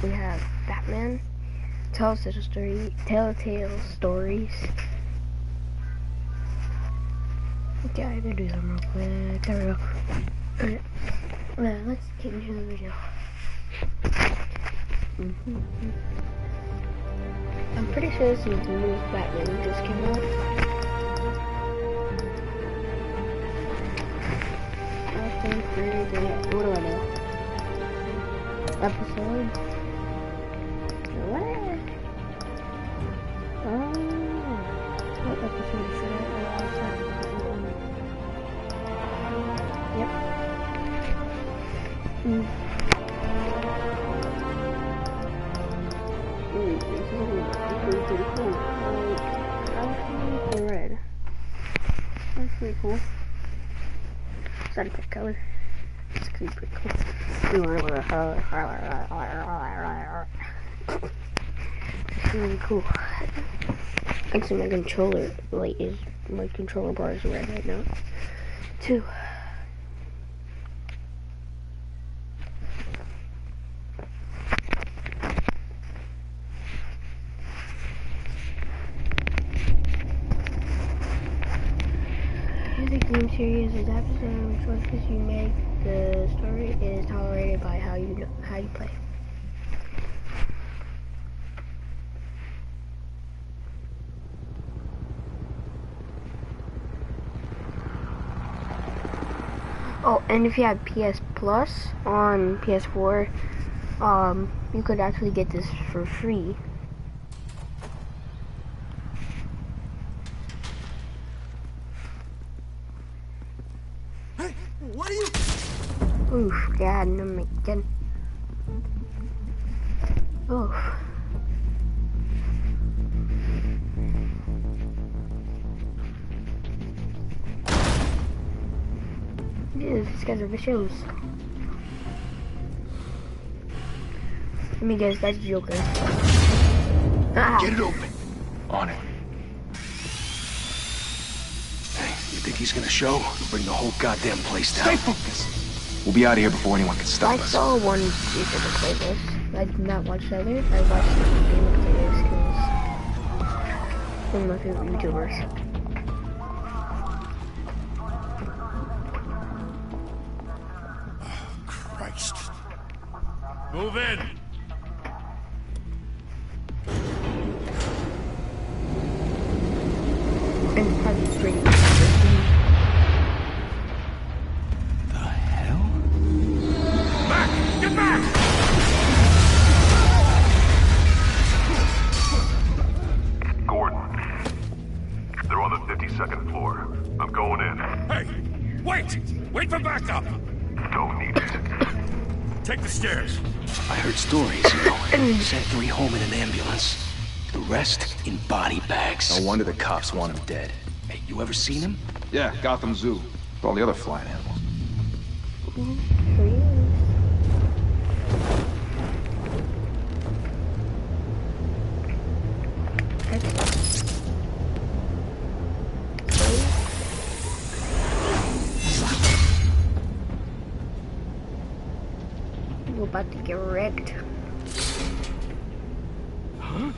we have Batman, Telltale Stories. Okay, I gotta do them real quick. There we go. Okay, let's get into the video. I'm pretty sure this is the newest Batman that just came out. I think we're gonna, what do I know? Episode? What? Oh, what episode is it? Yep. This is pretty cool. I like the red. That's pretty cool. It's not a good color. It's pretty cool. It's really cool. Actually, my controller light is, my controller bar is red right now. Too. The game series is episode choices you make. The story is tolerated by how you play. Oh, and if you have PS Plus on PS4, you could actually get this for free. What are you? Oof, God, no, again. Oof. Dude, these guys are vicious. Let me guess, that's Joker. Ah. Get it open. On it. You think he's gonna show? He'll bring the whole goddamn place down. Stay focused. We'll be out of here before anyone can stop us. I saw one YouTuber play this. I did not watch the others. I watched the gameplays because one of my favorite YouTubers. Oh, Christ. Move in. And probably pretty. Get back! Gordon, they're on the 52nd floor. I'm going in. Hey, wait! Wait for backup! Don't need it. Take the stairs. I heard stories, Sent 3 home in an ambulance. The rest in body bags. No wonder the cops want him dead. Hey, you ever seen him? Yeah, Gotham Zoo. With all the other flying animals. We're about to get wrecked. Huh?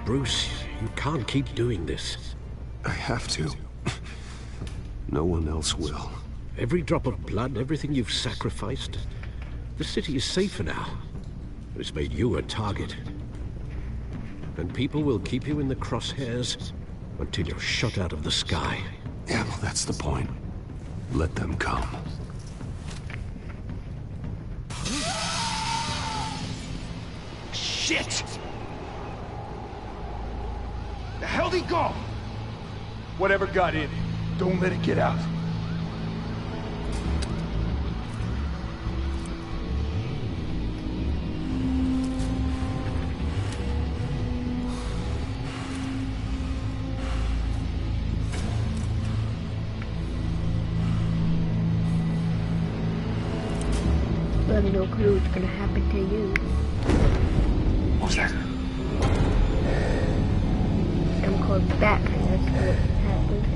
Bruce, you can't keep doing this. I have to. No one else will. Every drop of blood, everything you've sacrificed. The city is safer now. But it's made you a target. And people will keep you in the crosshairs until you're shot out of the sky. Yeah, well, that's the point. Let them come. Shit! The hell'd he go? Whatever got in, don't let it get out. have no clue what's gonna happen to you. What was that? I'm called back, and that's what happened.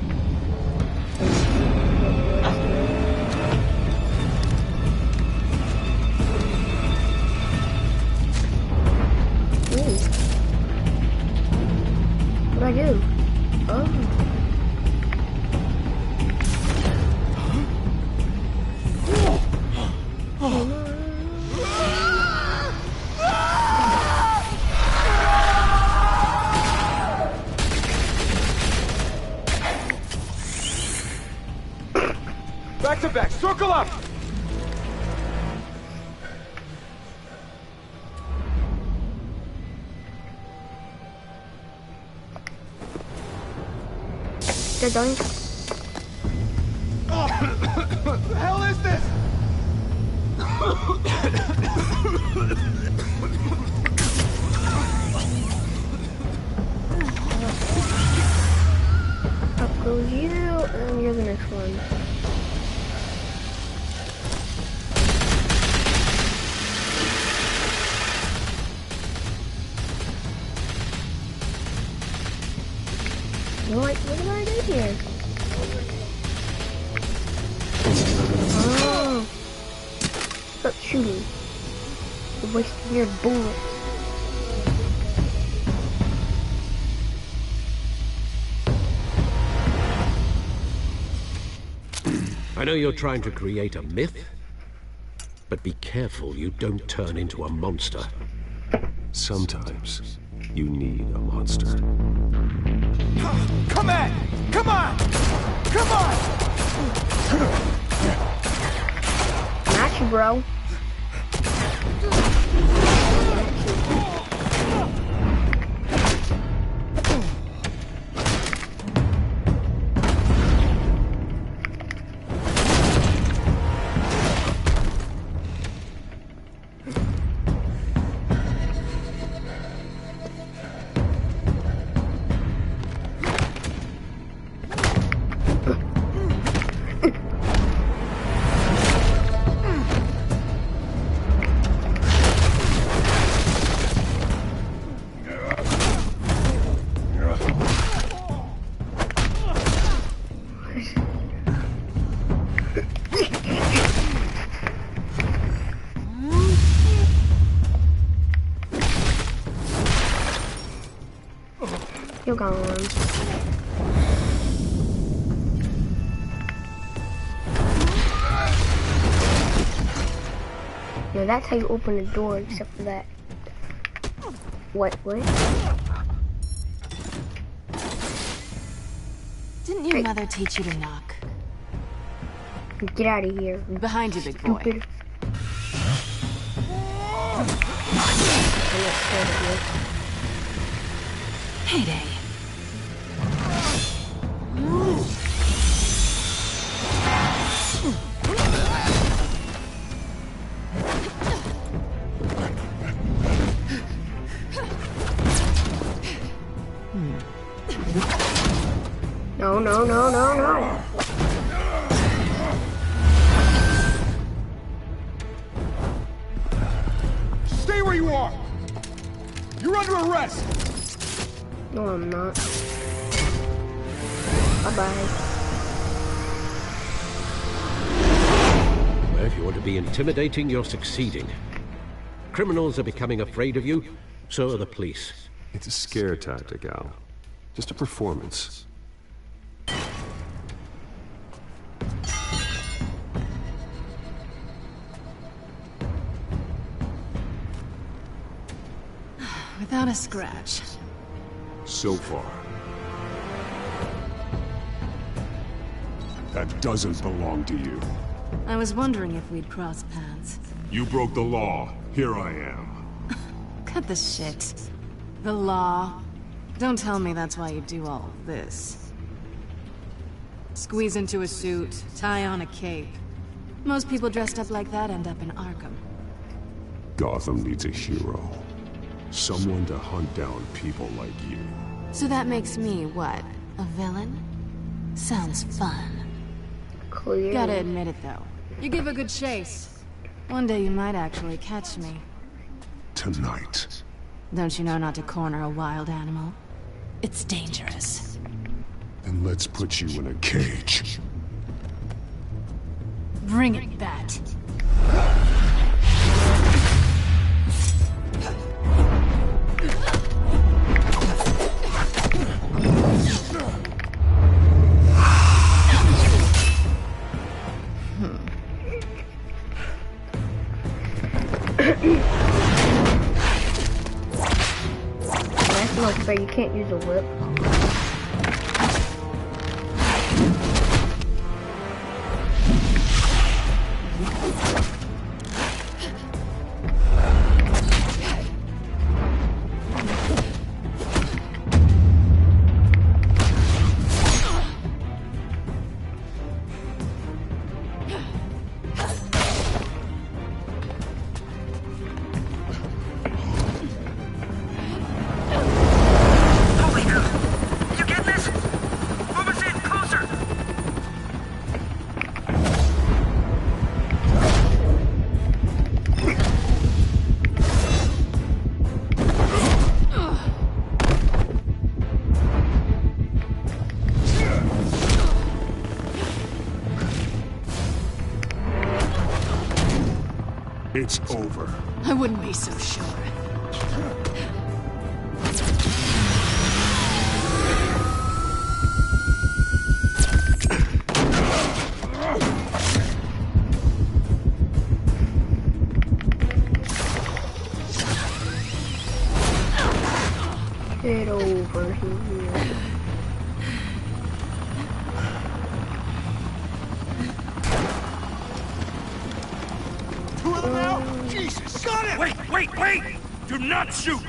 Ooh. What'd I do? Oh. Back to back, circle up! They're done. What the hell is this? Up goes you, and you're the next one. What did I do here? Oh. Stop shooting. You're wasting your bullets. I know you're trying to create a myth, but be careful you don't turn into a monster. Sometimes you need a monster. Come at! Come on! Come on! Got you, bro. You're gone. No, that's how you open the door, except for that. What? Didn't your mother teach you to knock? Get out of here. Behind you, big boy. Stupid. I'm not scared of you. Heyday. No. Stay where you are! You're under arrest! No, I'm not. Bye-bye. Well, if you want to be intimidating, you're succeeding. Criminals are becoming afraid of you, so are the police. It's a scare tactic, Al. Just a performance. Without a scratch. So far. That doesn't belong to you. I was wondering if we'd cross paths. You broke the law. Here I am. Cut the shit. The law. Don't tell me that's why you do all of this. Squeeze into a suit, tie on a cape. Most people dressed up like that end up in Arkham. Gotham needs a hero. Someone to hunt down people like you. So that makes me, what, a villain? Sounds fun. Clear. Gotta admit it, though. You give a good chase. One day you might actually catch me. Tonight. Don't you know not to corner a wild animal? It's dangerous. Then let's put you in a cage. Bring it, Bat. That's much, but you can't use a whip. It's over. I wouldn't be so sure. Get over here. Jesus! Got it! Wait! Do not shoot!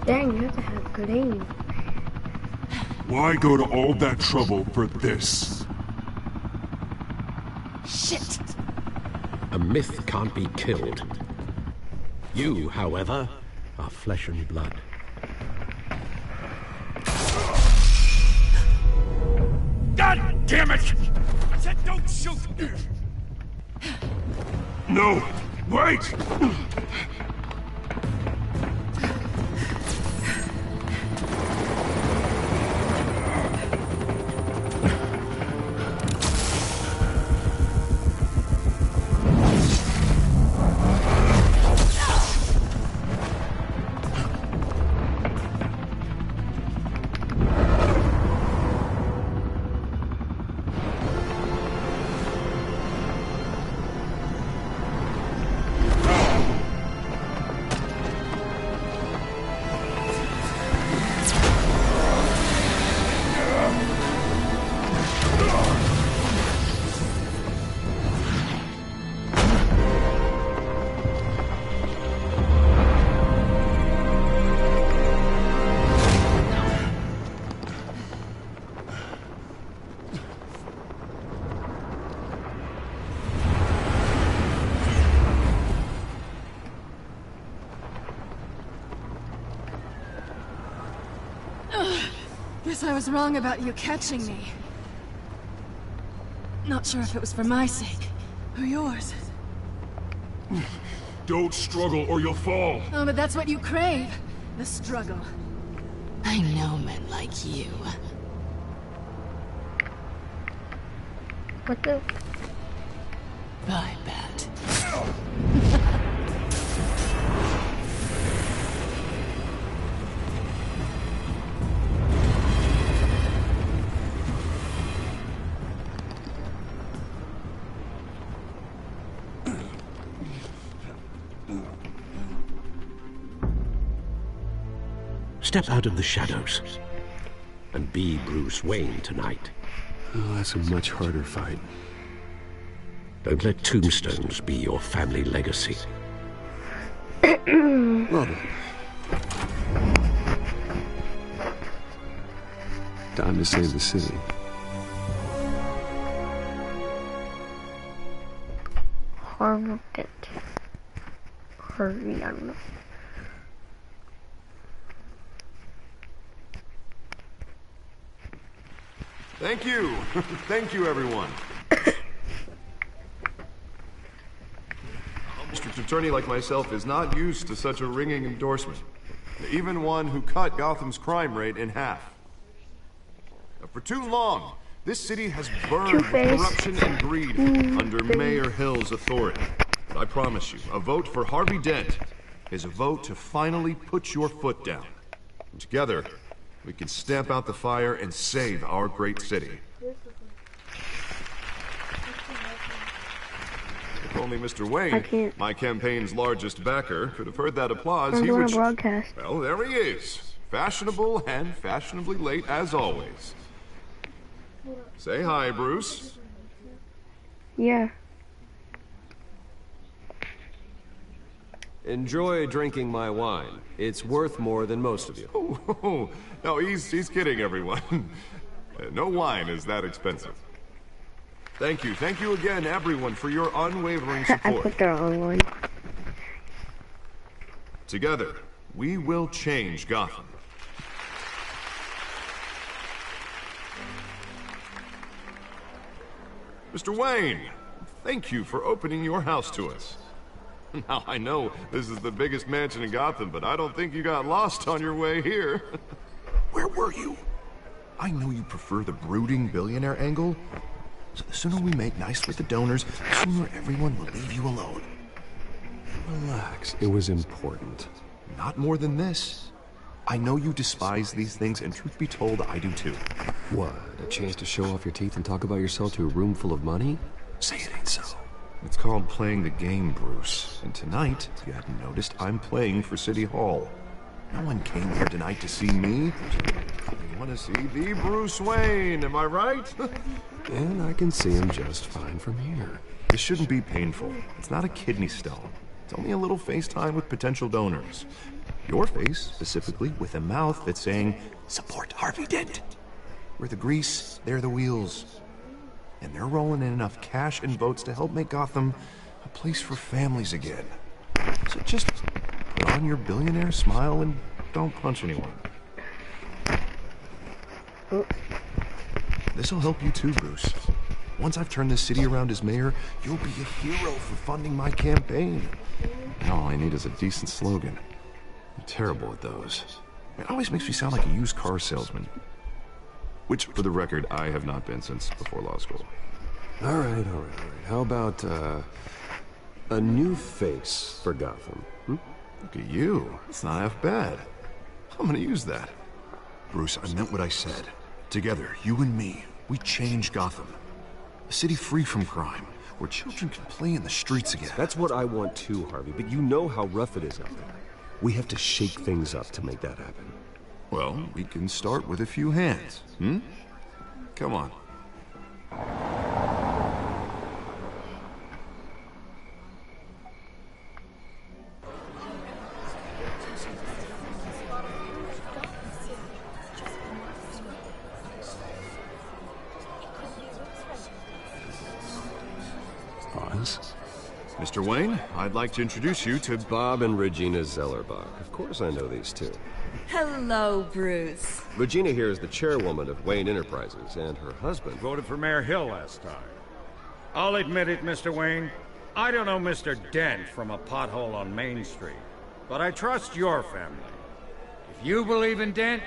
Dang, you have to have good aim. Why go to all that trouble for this? Shit! A myth can't be killed. You, however, are flesh and blood. God damn it! I said don't shoot! No! Wait! Guess I was wrong about you catching me. Not sure if it was for my sake, or yours. Don't struggle or you'll fall. Oh, but that's what you crave. The struggle. I know men like you. What the? Bye, Bat. Step out of the shadows and be Bruce Wayne tonight. Oh, that's a much harder fight. Don't let tombstones be your family legacy. Well then. Time to save the city. Harvey Dent. Harvey, I don't know. Thank you. Thank you, everyone. District attorney like myself is not used to such a ringing endorsement. Even one who cut Gotham's crime rate in half. For too long, this city has burned with corruption and greed under Mayor Hill's authority. But I promise you, a vote for Harvey Dent is a vote to finally put your foot down. And together, we can stamp out the fire and save our great city. If only Mr. Wayne, my campaign's largest backer, could have heard that applause, I'm he doing would... a broadcast. Well, there he is. Fashionable and fashionably late as always. Say hi, Bruce. Yeah. Enjoy drinking my wine. It's worth more than most of you. Oh, no, he's kidding, everyone. No wine is that expensive. Thank you again, everyone, for your unwavering support. I put the wrong one. Together, we will change Gotham. Mr. Wayne, thank you for opening your house to us. Now, I know this is the biggest mansion in Gotham, but I don't think you got lost on your way here. Where were you? I know you prefer the brooding billionaire angle, so the sooner we make nice with the donors, the sooner everyone will leave you alone. Relax, it was important. Not more than this. I know you despise these things, and truth be told, I do too. What, a chance to show off your teeth and talk about yourself to a room full of money? Say it ain't so. It's called playing the game, Bruce. And tonight, if you hadn't noticed, I'm playing for City Hall. No one came here tonight to see me. They want to see the Bruce Wayne, am I right? And I can see him just fine from here. This shouldn't be painful. It's not a kidney stone. It's only a little FaceTime with potential donors. Your face, specifically, with a mouth that's saying, support Harvey Dent. We're the grease, they're the wheels. And they're rolling in enough cash and votes to help make Gotham a place for families again. So just put on your billionaire smile and don't punch anyone. This'll help you too, Bruce. Once I've turned this city around as mayor, you'll be a hero for funding my campaign. And all I need is a decent slogan. I'm terrible at those. It always makes me sound like a used car salesman. Which, for the record, I have not been since before law school. All right. How about, a new face for Gotham? Look at you. It's not half bad. I'm gonna use that. Bruce, I meant what I said. Together, you and me, we change Gotham. A city free from crime, where children can play in the streets again. That's what I want too, Harvey, but you know how rough it is out there. We have to shake things up to make that happen. Well, we can start with a few hands, Come on. Oz? Mr. Wayne, I'd like to introduce you to Bob and Regina Zellerbach. Of course I know these two. Hello, Bruce. Regina here is the chairwoman of Wayne Enterprises, and her husband... voted for Mayor Hill last time. I'll admit it, Mr. Wayne. I don't know Mr. Dent from a pothole on Main Street, but I trust your family. If you believe in Dent,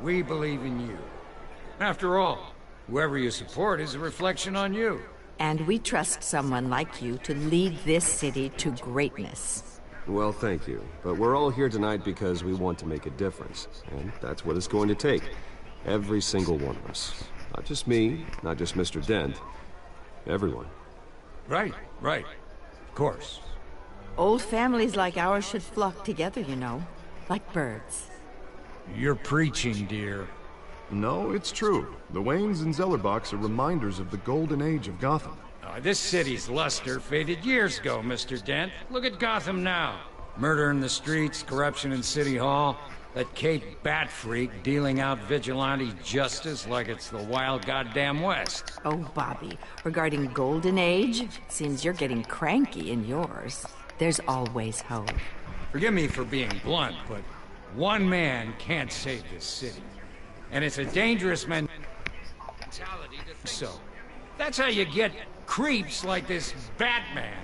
we believe in you. After all, whoever you support is a reflection on you. And we trust someone like you to lead this city to greatness. Well, thank you. But we're all here tonight because we want to make a difference. And that's what it's going to take. Every single one of us. Not just me, not just Mr. Dent. Everyone. Right. Of course. Old families like ours should flock together, you know. Like birds. You're preaching, dear. No, it's true. The Waynes and Zellerbachs are reminders of the golden age of Gotham. This city's luster faded years ago, Mr. Dent. Look at Gotham now. Murder in the streets, corruption in City Hall, that Kate Bat-freak dealing out vigilante justice like it's the wild goddamn West. Oh, Bobby, regarding Golden Age, it seems you're getting cranky in yours. There's always hope. Forgive me for being blunt, but one man can't save this city. And it's a dangerous mentality to think so. That's how you get creeps like this Batman.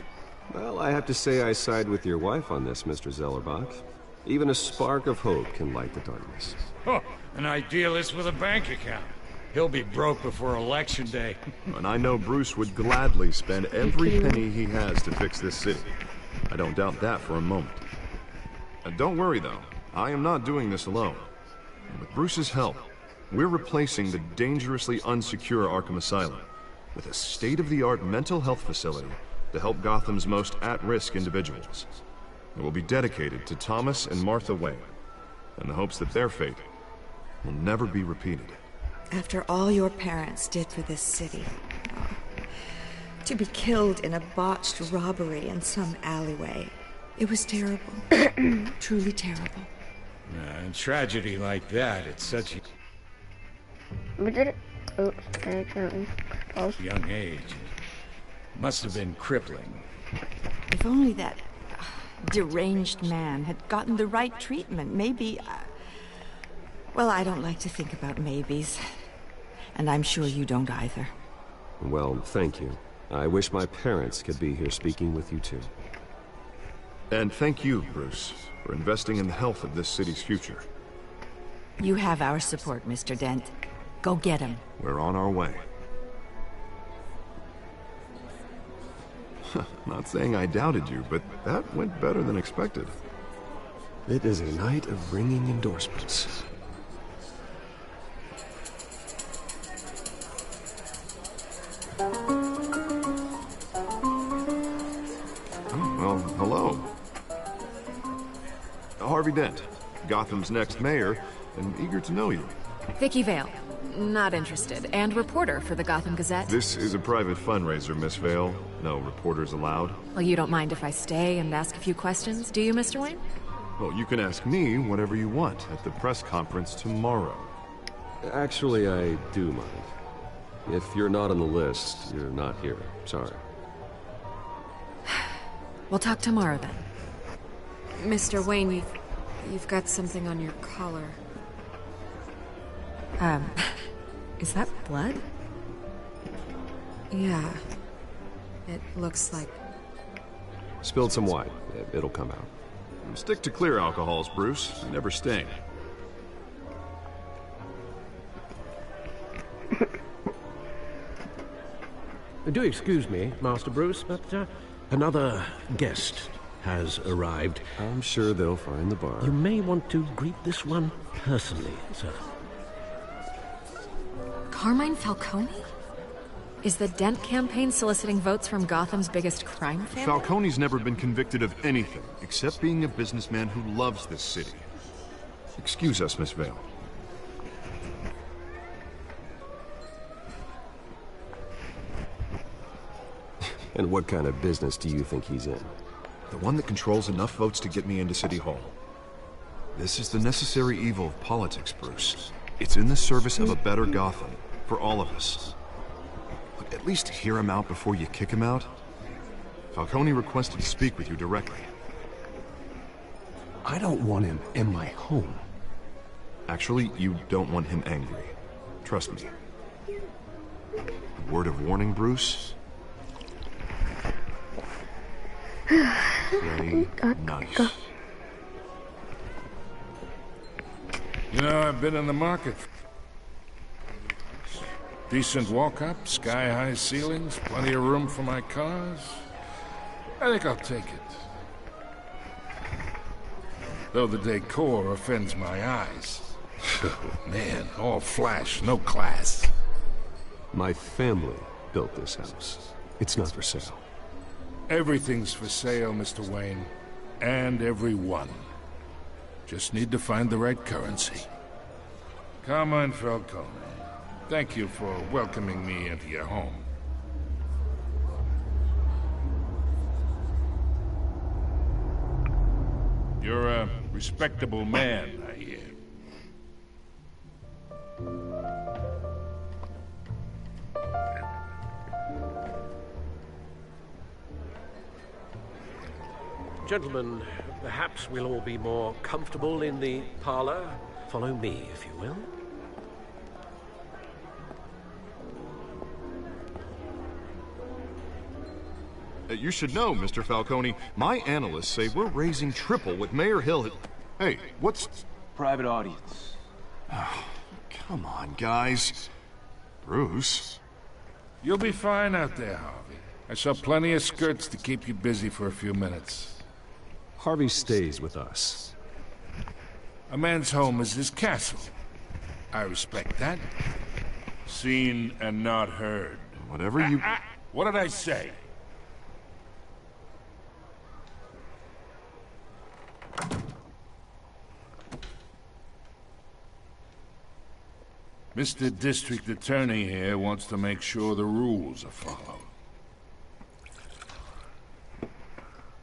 Well, I have to say I side with your wife on this, Mr. Zellerbach. Even a spark of hope can light the darkness. Oh, an idealist with a bank account. He'll be broke before Election Day. And I know Bruce would gladly spend every penny he has to fix this city. I don't doubt that for a moment. And don't worry, though. I am not doing this alone. With Bruce's help, we're replacing the dangerously unsecure Arkham Asylum with a state-of-the-art mental health facility to help Gotham's most at-risk individuals. It will be dedicated to Thomas and Martha Wayne, in the hopes that their fate will never be repeated. After all your parents did for this city, to be killed in a botched robbery in some alleyway, it was terrible. Truly terrible. A tragedy like that, it's such a We did it. Oops, I accidentally paused. young age. Must have been crippling. If only that deranged man had gotten the right treatment, maybe... Well, I don't like to think about maybes. And I'm sure you don't either. Well, thank you. I wish my parents could be here speaking with you too. And thank you, Bruce, for investing in the health of this city's future. You have our support, Mr. Dent. Go get him. We're on our way. Not saying I doubted you, but that went better than expected. It is a night of ringing endorsements. Well, hello. Harvey Dent, Gotham's next mayor, and eager to know you. Vicky Vale. Not interested. And reporter for the Gotham Gazette. This is a private fundraiser, Miss Vale. No reporters allowed. Well, you don't mind if I stay and ask a few questions, do you, Mr. Wayne? Well, you can ask me whatever you want at the press conference tomorrow. Actually, I do mind. If you're not on the list, you're not here. Sorry. We'll talk tomorrow, then. Mr. Wayne, you've got something on your collar. Is that blood? Yeah. It looks like... Spilled some wine. It'll come out. Stick to clear alcohols, Bruce. They never sting. Do excuse me, Master Bruce, but another guest has arrived. I'm sure they'll find the bar. You may want to greet this one personally, sir. Carmine Falcone? Is the Dent campaign soliciting votes from Gotham's biggest crime family? Falcone's never been convicted of anything, except being a businessman who loves this city. Excuse us, Miss Vale. And what kind of business do you think he's in? The one that controls enough votes to get me into City Hall. This is the necessary evil of politics, Bruce. It's in the service of a better Gotham, for all of us. But at least hear him out before you kick him out. Falcone requested to speak with you directly. I don't want him in my home. Actually, you don't want him angry. Trust me. A word of warning, Bruce? Play nice. You know, I've been in the market. Decent walk-up, sky-high ceilings, plenty of room for my cars. I think I'll take it. Though the decor offends my eyes. Oh, man, all flash, no class. My family built this house. It's not for sale. Everything's for sale, Mr. Wayne. And everyone. Just need to find the right currency. Carmine Falcone, thank you for welcoming me into your home. You're a respectable man, I hear. Gentlemen, perhaps we'll all be more comfortable in the parlor. Follow me, if you will. You should know, Mr. Falcone, my analysts say we're raising triple what Mayor Hill had... Hey, what's... Private audience. Oh, come on, guys. Bruce? You'll be fine out there, Harvey. I saw plenty of skirts to keep you busy for a few minutes. Harvey stays with us. A man's home is his castle. I respect that. Seen and not heard. Whatever you... What did I say? Mr. District Attorney here wants to make sure the rules are followed.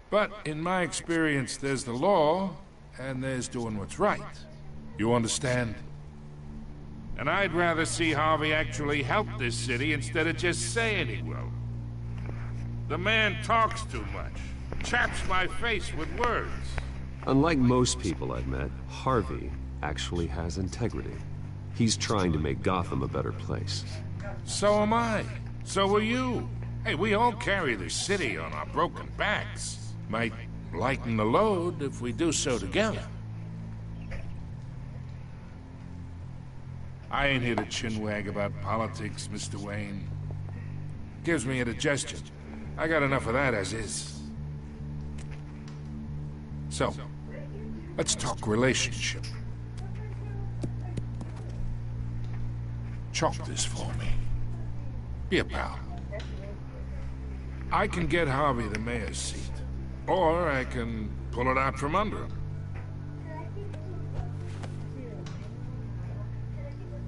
But in my experience, there's the law, and there's doing what's right. You understand? And I'd rather see Harvey actually help this city instead of just saying he will. The man talks too much. Chaps my face with words. Unlike most people I've met, Harvey actually has integrity. He's trying to make Gotham a better place. So am I. So are you. Hey, we all carry this city on our broken backs. Might lighten the load if we do so together. I ain't here to chinwag about politics, Mr. Wayne. Gives me indigestion. I got enough of that as is. So, let's talk relationship. Chalk this for me. Be a pal. I can get Harvey the mayor's seat. Or I can pull it out from under him.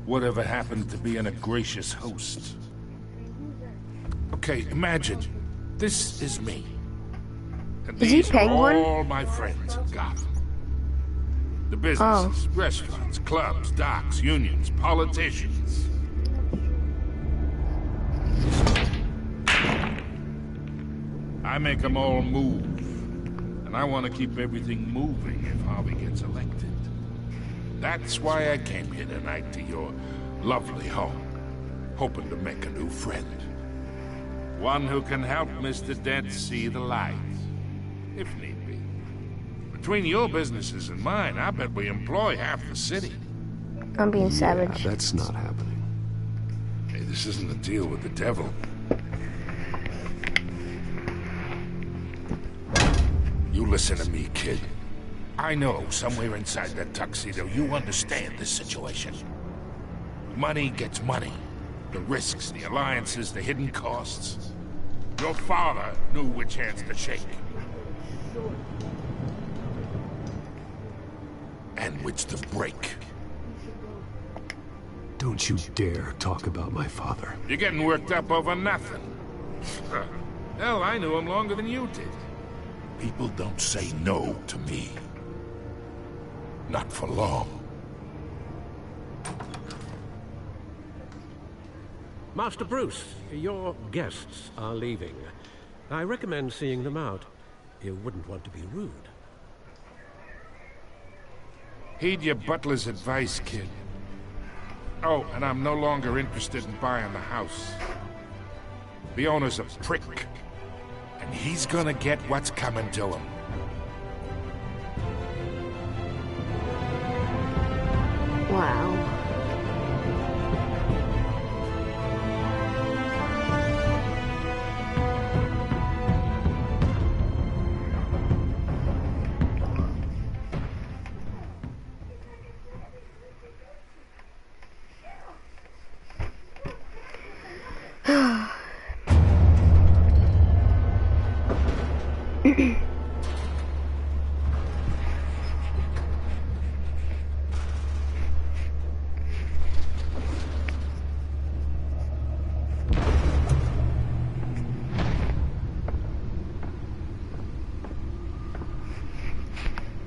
Whatever happened to being a gracious host? Okay, imagine. This is me. And these are all my friends in Gotham. The businesses, restaurants, clubs, docks, unions, politicians. I make them all move. And I want to keep everything moving if Harvey gets elected. That's why I came here tonight to your lovely home, hoping to make a new friend. One who can help Mr. Dent see the light, if need be. Between your businesses and mine, I bet we employ half the city. I'm being savage. Yeah, that's not happening. Hey, this isn't a deal with the devil. You listen to me, kid. I know somewhere inside that tuxedo you understand this situation. Money gets money. The risks, the alliances, the hidden costs. Your father knew which hands to shake. And which to break. Don't you dare talk about my father. You're getting worked up over nothing. Hell, I knew him longer than you did. People don't say no to me. Not for long. Master Bruce, your guests are leaving. I recommend seeing them out. You wouldn't want to be rude. Heed your butler's advice, kid. Oh, and I'm no longer interested in buying the house. The owner's a prick. And he's gonna get what's coming to him. Wow.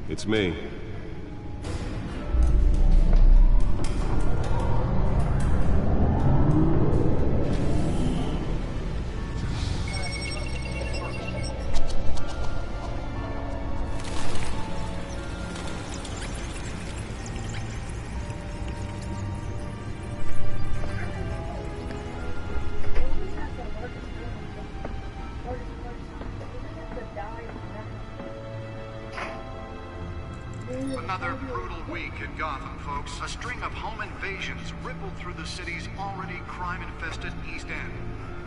It's me. Another brutal week in Gotham, folks. A string of home invasions rippled through the city's already crime-infested East End.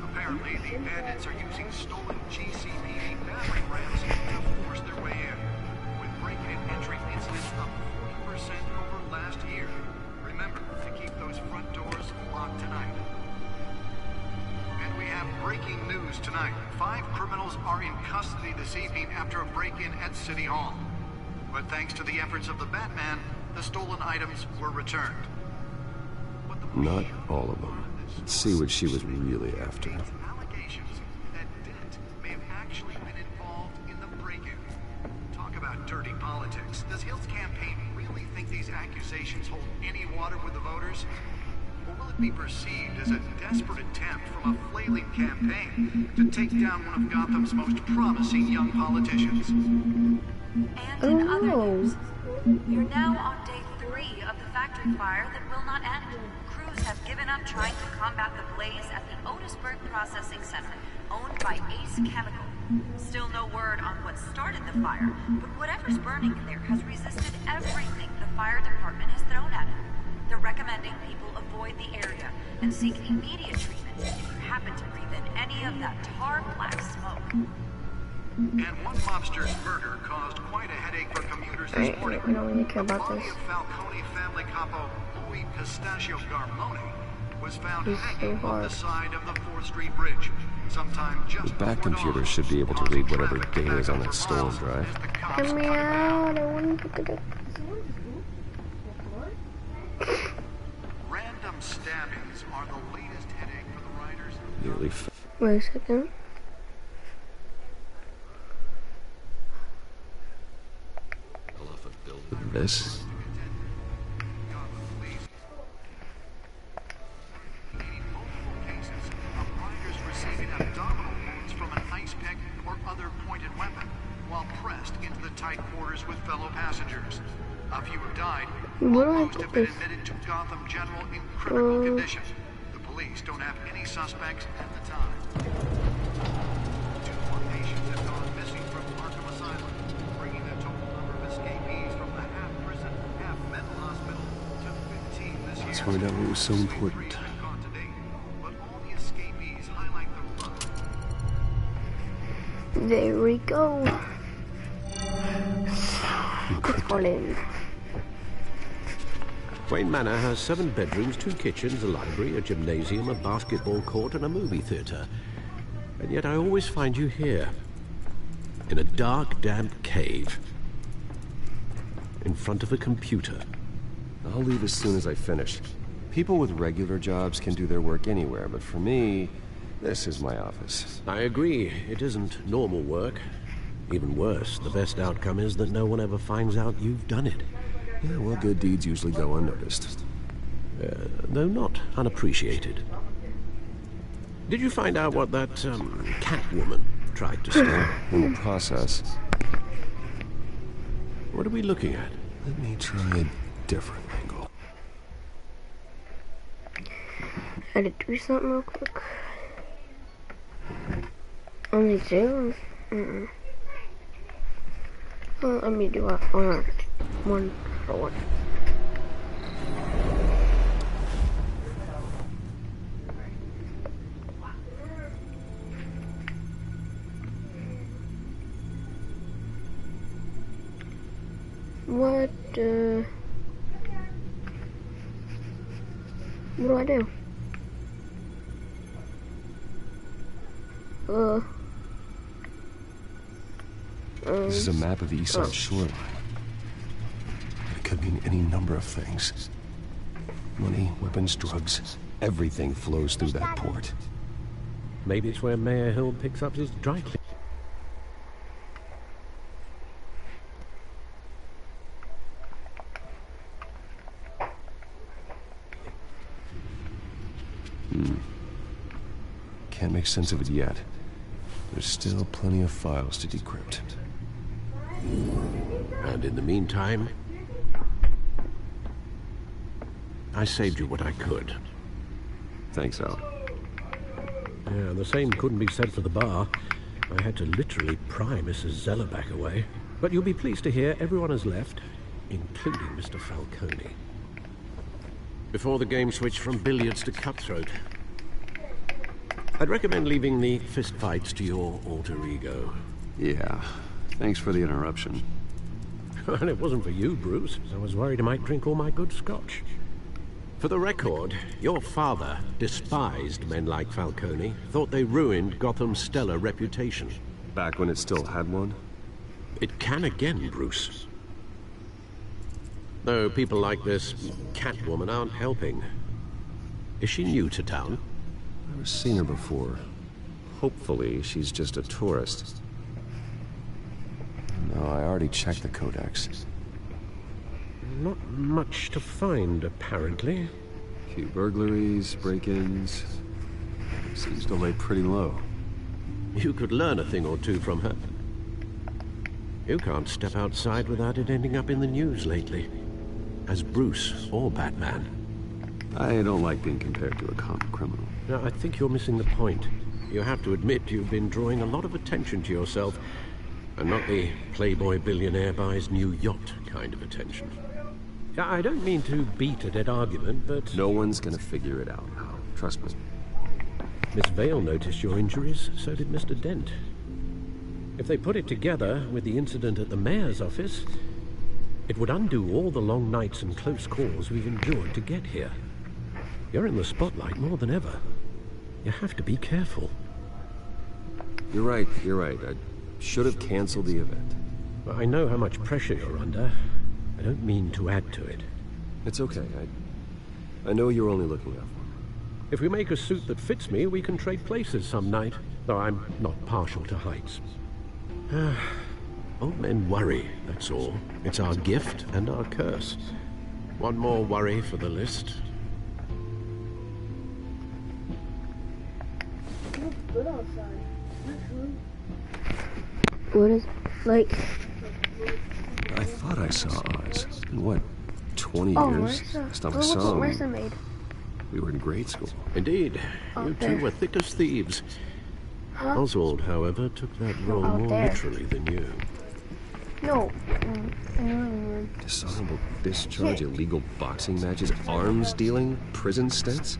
Apparently, the bandits are using stolen GCPD battering rams to force their way in, with break-in entry incidents up 40% over last year. Remember to keep those front doors locked tonight. And we have breaking news tonight. 5 criminals are in custody this evening after a break-in at City Hall. But thanks to the efforts of the Batman, the stolen items were returned. Not all of them. Let's see what she was really after. Allegations that Dent may have actually been involved in the break-in. Talk about dirty politics. Does Hill's campaign really think these accusations hold any water with the voters? Or will it be perceived as a desperate attempt from a flailing campaign to take down one of Gotham's most promising young politicians? And in other news, you're now on day 3 of the factory fire that will not end. Crews have given up trying to combat the blaze at the Otisburg Processing Center, owned by Ace Chemical. Still no word on what started the fire, but whatever's burning in there has resisted everything the fire department has thrown at it. They're recommending people avoid the area and seek immediate treatment if you happen to breathe in any of that tar black smoke. And one mobster's murder caused quite a headache for commuters this morning. I don't really care The about body this. of Falcone family capo Louis Pistachio Garmoni was found It's hanging so off hard. the side of the 4th Street Bridge, sometime just The back before computer dawn. should be able to read whatever data is on that stolen drive. Get me out! I want to get it. Random stabbings are the latest headache for the riders. Nearly Wait a second. this. Riders receiving abdominal wounds from an ice pick or other pointed weapon while pressed into the tight quarters with fellow passengers. A few have died. What do I Most put have been this? admitted to Gotham General in critical condition. The police don't have any suspects at the time. 2 more patients have gone missing from Arkham Asylum, bringing the total number of escapees from the half-prison, half-mental hospital to 15 this year. Let's find out what was so important. But all the escapees highlight the run. There we go. Colin. Wayne Manor has 7 bedrooms, 2 kitchens, a library, a gymnasium, a basketball court, and a movie theater. And yet I always find you here, in a dark, damp cave, in front of a computer. I'll leave as soon as I finish. People with regular jobs can do their work anywhere, but for me, this is my office. I agree, it isn't normal work. Even worse, the best outcome is that no one ever finds out you've done it. Yeah, well, good deeds usually go unnoticed. Though not unappreciated. Did you find out what that, Catwoman tried to steal? In the process. What are we looking at? Let me try a different angle. Had to do something real quick. Only 0? Well, let me do a one for one. What do I do? This is a map of the East Side shoreline. It could mean any number of things. Money, weapons, drugs, everything flows through that port. Maybe it's where Mayor Hill picks up his dry cleaning. Can't make sense of it yet. There's still plenty of files to decrypt. And in the meantime, I saved you what I could. Thanks, Al. Yeah, the same couldn't be said for the bar. I had to literally pry Mrs. Zeller back away. But you'll be pleased to hear everyone has left, including Mr. Falcone. Before the game switched from billiards to cutthroat. I'd recommend leaving the fistfights to your alter ego. Yeah, thanks for the interruption. And it wasn't for you, Bruce. I was worried I might drink all my good scotch. For the record, your father despised men like Falcone, thought they ruined Gotham's stellar reputation. Back when it still had one? It can again, Bruce. Though people like this Catwoman aren't helping. Is she new to town? I've never seen her before. Hopefully, she's just a tourist. No, I already checked the codex. Not much to find, apparently. Few burglaries, break-ins. Seems to lay pretty low. You could learn a thing or two from her. You can't step outside without it ending up in the news lately. As Bruce or Batman. I don't like being compared to a common criminal. No, I think you're missing the point. You have to admit you've been drawing a lot of attention to yourself, and not the playboy billionaire buys new yacht kind of attention. I don't mean to beat a dead argument, but... No one's gonna figure it out now. Trust me. Miss Vale noticed your injuries, so did Mr. Dent. If they put it together with the incident at the mayor's office, it would undo all the long nights and close calls we've endured to get here. You're in the spotlight more than ever. You have to be careful. You're right. I should have canceled the event. I know how much pressure you're under. I don't mean to add to it. It's okay. I know you're only looking out for me. If we make a suit that fits me, we can trade places some night. Though I'm not partial to heights. Old men worry, that's all. It's our gift and our curse. One more worry for the list. What is, like... I thought I saw Oz. In what, 20 years? Last time I saw him, Marissa made. We were in grade school. Indeed. You two were thick as thieves. Huh? Oswald, however, took that role more literally than you. No. Dishonorable discharge, illegal boxing matches, arms dealing, prison stints?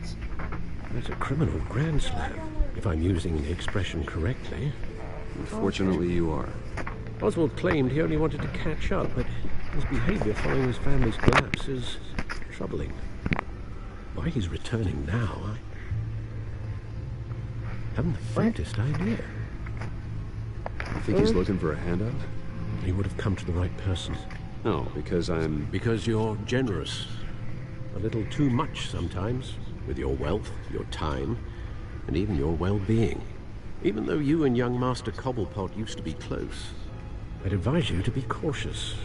That's a criminal grand slam, if I'm using the expression correctly. Unfortunately, you are. Oswald claimed he only wanted to catch up, but his behavior following his family's collapse is troubling. Why he's returning now, I haven't the faintest idea. You think he's looking for a handout? He would have come to the right person. No, because I'm... Because you're generous. A little too much sometimes, with your wealth, your time, and even your well-being. Even though you and young Master Cobblepot used to be close, I'd advise you to be cautious.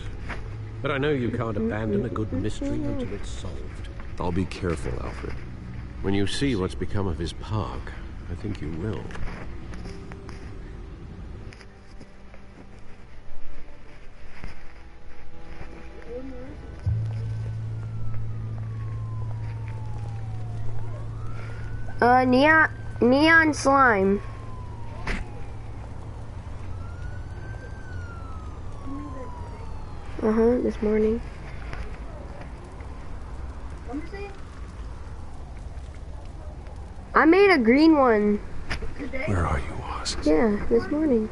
But I know you can't abandon a good mystery until it's solved. I'll be careful, Alfred. When you see what's become of his park, I think you will. Neon slime. This morning. I made a green one. Where are you, Oz? Yeah, this morning.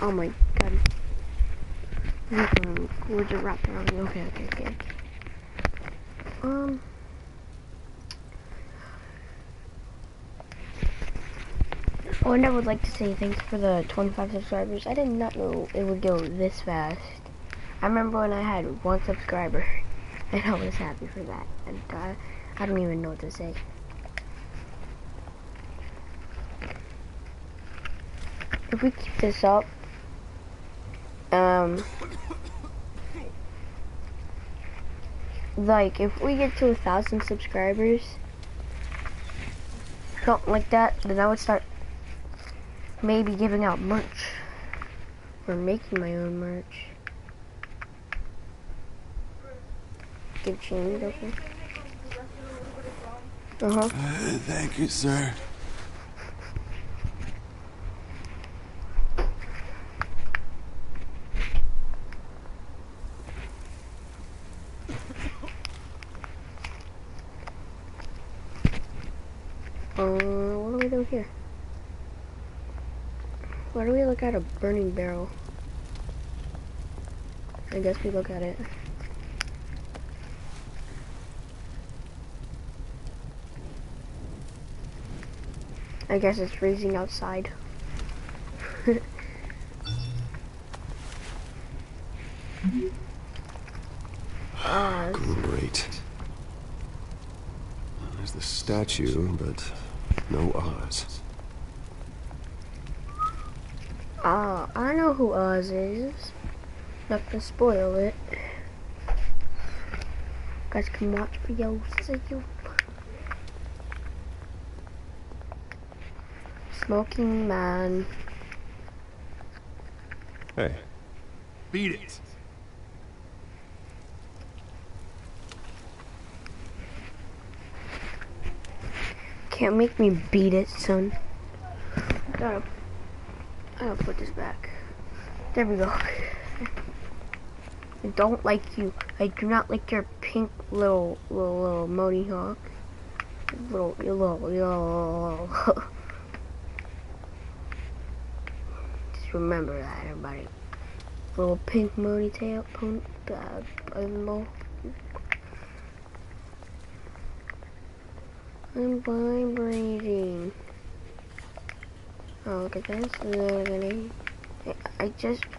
Oh my god. Words are wrapped around me. Okay. Oh, and I would like to say thanks for the 25 subscribers. I did not know it would go this fast. I remember when I had 1 subscriber, and I was happy for that. And I don't even know what to say. If we keep this up, like, if we get to 1,000 subscribers, something like that, then I would start maybe giving out merch. Or making my own merch. Give change, okay? Thank you, sir. What do we do here? Why do we look at a burning barrel? I guess we look at it. I guess it's freezing outside. Great. There's the statue, but no Oz. I know who Oz is. Not gonna spoil it. Guys can watch for yourself. Smoking man. Hey. Beat it. Can't make me beat it, son. I gotta put this back. There we go. I don't like you. I do not like your pink little Moni Hawk. Little. Just remember that, everybody. Little pink Moni tail. I'm vibrating. Oh, look at this. I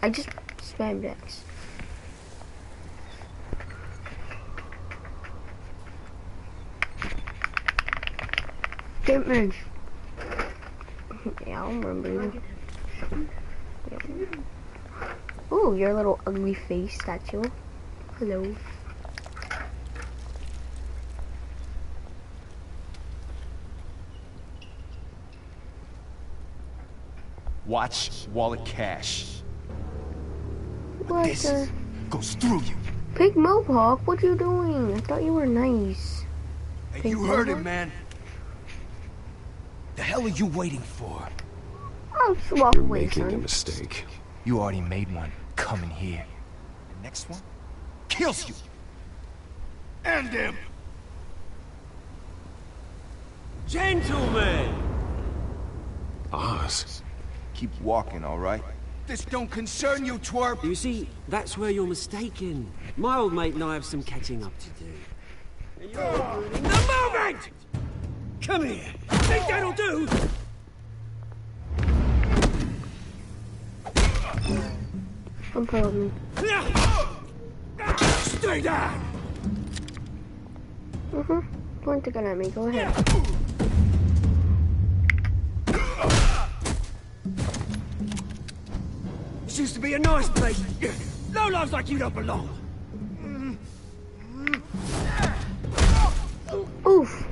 just spammed X. Damage. Yeah, I'll remember you. Ooh, your little ugly face statue. Hello. Watch Wallet Cash. What this goes through you. Pig Mohawk, what you doing? I thought you were nice. Hey, you heard it, man. The hell are you waiting for? I'll walk away, You're making son. a mistake. You already made one coming here. The next one kills you. End him. Gentlemen! Oz. Keep walking, all right? This don't concern you, twerp. You see, that's where you're mistaken. My old mate and I have some catching up to do. And you're in the moment! Come here. Think that'll do? Don't follow me. Stay down! Point a gun at me, go ahead. This used to be a nice place. No lives like you don't belong. Oof.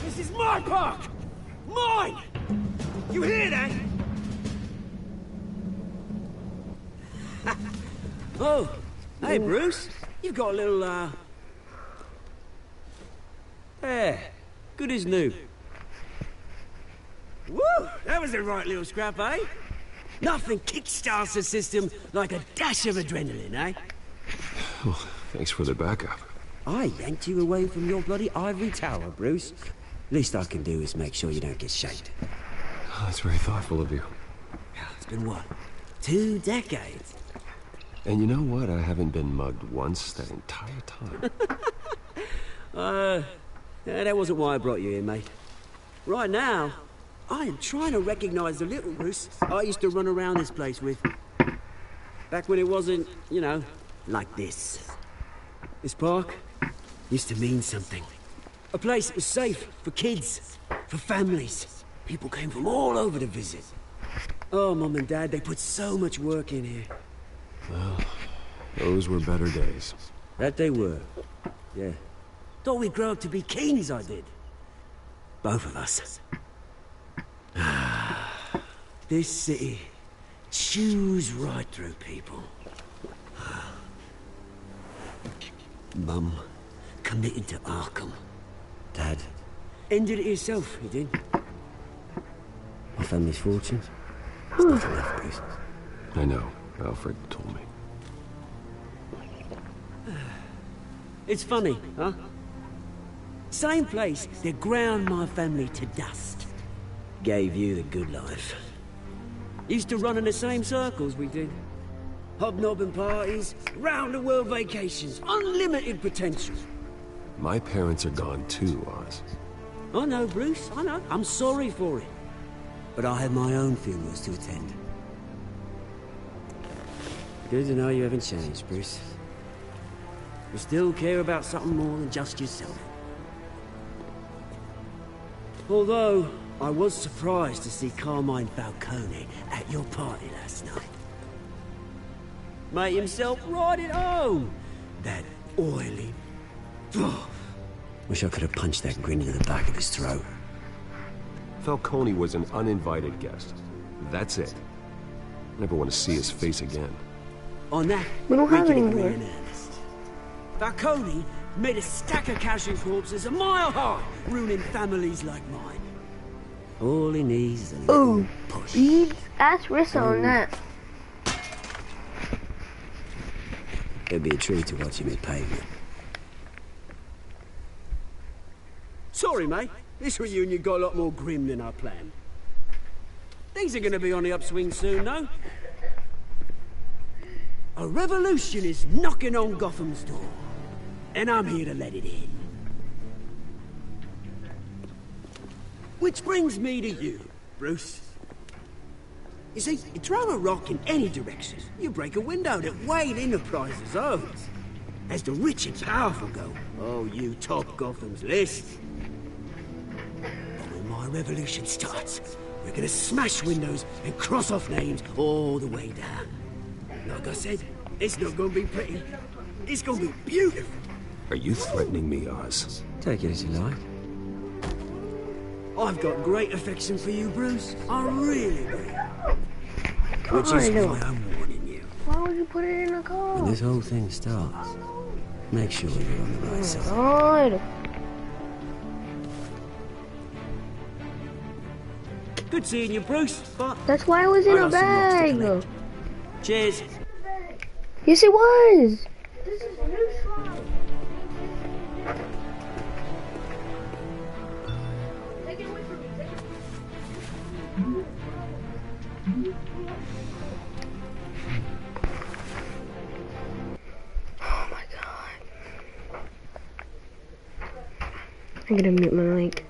This is my park! Mine! You hear that? Oh, hey Bruce. You've got a little, there. Good as new. Woo! That was a right little scrap, eh? Nothing kickstarts the system like a dash of adrenaline, eh? Well, thanks for the backup. I yanked you away from your bloody ivory tower, Bruce. Least I can do is make sure you don't get shanked. Oh, that's very thoughtful of you. It's been what? 2 decades? And you know what? I haven't been mugged once that entire time. That wasn't why I brought you here, mate. Right now, I am trying to recognize the little Bruce I used to run around this place with. Back when it wasn't, you know, like this. This park used to mean something. A place that was safe for kids, for families. People came from all over to visit. Oh, Mum and Dad, they put so much work in here. Well, those were better days. That they were. Yeah. Thought we'd grow up to be kings, I did. Both of us. This city chews right through people. Mum committed to Arkham. Dad ended it himself, he did. My family's fortune. There's nothing left, Bruce. I know. Alfred told me. It's funny, huh? Same place that ground my family to dust. Gave you the good life. Used to run in the same circles we did. Hobnobbing parties, round-the-world vacations, unlimited potential. My parents are gone too, Oz. I know, Bruce, I know. I'm sorry for it. But I have my own funerals to attend. Good to know you haven't changed, Bruce. You still care about something more than just yourself. Although, I was surprised to see Carmine Falcone at your party last night. Made himself right at home. That oily... Wish I could have punched that grin into the back of his throat. Falcone was an uninvited guest. That's it. Never want to see his face again. On that, we don't have any more. Falcone made a stack of casual corpses a mile high, ruining families like mine. All he needs is a little push. Ask Rissa on that. It'd be a treat to watch him in pavement. Sorry, mate. This reunion got a lot more grim than I planned. Things are gonna be on the upswing soon, though. A revolution is knocking on Gotham's door. And I'm here to let it in. Which brings me to you, Bruce. You see, you throw a rock in any direction, you break a window that Wayne Enterprises owns. As the rich and powerful go, oh, you top Gotham's list. But when my revolution starts, we're gonna smash windows and cross off names all the way down. Like I said, it's not gonna be pretty. It's gonna be beautiful. Are you threatening me, Oz? Take it as you like. I've got great affection for you, Bruce. I really do. Which is why I'm warning you. Why would you put it in a car? When this whole thing starts, make sure you're on the right side. God. Good seeing you, Bruce, but... That's why it was in a bag. Cheers. Yes, it was. This is a new slide. Take it away from me. Take it. Oh my god. I'm gonna mute my mic.